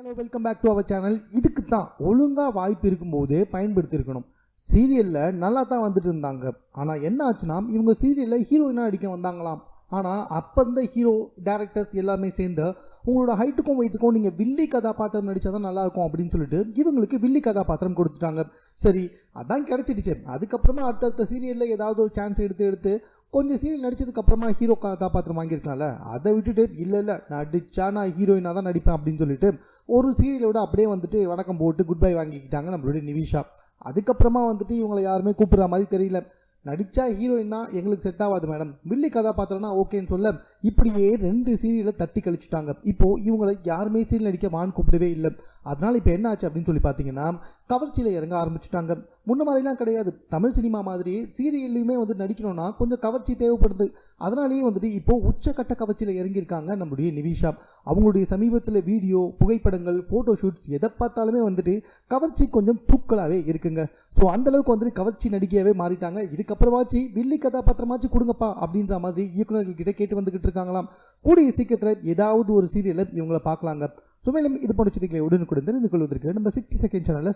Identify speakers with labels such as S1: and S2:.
S1: Hello welcome back to our channel. இதுக்கு தான் ஒழுங்காக வாய்ப்பு இருக்கும்போதே பயன்படுத்தியிருக்கணும். சீரியலில் நல்லா தான் வந்துட்டு இருந்தாங்க. ஆனால் என்ன ஆச்சுன்னா, இவங்க சீரியலில் ஹீரோயினாக அடிக்க வந்தாங்களாம். ஆனால் அப்போ இருந்த ஹீரோ டேரக்டர்ஸ் எல்லாமே சேர்ந்து உங்களோட ஹைட்டுக்கும் வெயிட்டுக்கும் நீங்கள் வில்லி கதாபாத்திரம் நடித்தா தான் நல்லாயிருக்கும் அப்படின்னு சொல்லிட்டு இவங்களுக்கு வில்லி கதாபாத்திரம் கொடுத்துட்டாங்க. சரி, அதான் கிடச்சிடுச்சு. அதுக்கப்புறமா அடுத்தடுத்த சீரியலில் ஏதாவது ஒரு சான்ஸ் எடுத்து கொஞ்சம் சீரியல் நடித்ததுக்கப்புறமா ஹீரோ கதாபாத்திரம் வாங்கியிருக்கலாம்ல. அதை விட்டுட்டு இல்லை நடித்தா நான் ஹீரோயினாக தான் நடிப்பேன் அப்படின்னு சொல்லிட்டு ஒரு சீரியலோட அப்படியே வந்துட்டு வணக்கம் போட்டு குட் பை வாங்கிக்கிட்டாங்க நம்மளுடைய நிவிஷா. அதுக்கப்புறமா வந்துட்டு இவங்களை யாருமே கூப்பிட்ற மாதிரி தெரியல. நடித்தா ஹீரோயின்னா எங்களுக்கு செட் ஆகாது மேடம், வில்லி கதாபாத்திரம்னா ஓகேன்னு சொல்ல இப்படியே 2 சீரியலை தட்டி கழிச்சிட்டாங்க. இப்போது இவங்களை யாருமே சீரியல் நடிக்க வான்னு கூப்பிடவே இல்லை. அதனால் இப்போ என்ன ஆச்சு அப்படின்னு சொல்லி பார்த்தீங்கன்னா, கவர்ச்சியில் இறங்க ஆரம்பிச்சுட்டாங்க. முன்ன மாதிரிலாம் கிடையாது. தமிழ் சினிமா மாதிரி சீரியல்லையுமே வந்து நடிக்கணும்னா கொஞ்சம் கவர்ச்சி தேவைப்படுது. அதனாலேயே வந்துட்டு இப்போது உச்சக்கட்ட கவர்ச்சியில் இறங்கியிருக்காங்க நம்முடைய நிவிஷா. அவங்களுடைய சமீபத்தில் வீடியோ, புகைப்படங்கள், ஃபோட்டோ ஷூட்ஸ் எதை பார்த்தாலுமே வந்துட்டு கவர்ச்சி கொஞ்சம் தூக்கலாகவே இருக்குங்க. ஸோ அந்தளவுக்கு வந்துட்டு கவர்ச்சி நடிகையாகவே மாறிட்டாங்க. இதுக்கப்புறமாச்சு வில்லி கதாபாத்திரமாச்சு கொடுங்கப்பா அப்படின்ற மாதிரி இயக்குநர்கள்கிட்ட கேட்டு வந்துக்கிட்டு இருக்காங்களாம். கூடிய சீக்கிரத்தில் ஏதாவது ஒரு சீரியலில் இவங்களை பார்க்கலாங்க. ஸோ மேலும் இது போன்ற செய்திகளை உடனுக்குடன் தெரிந்து கொள்வதற்கு நம்ம 60 செகண்ட் சேனலை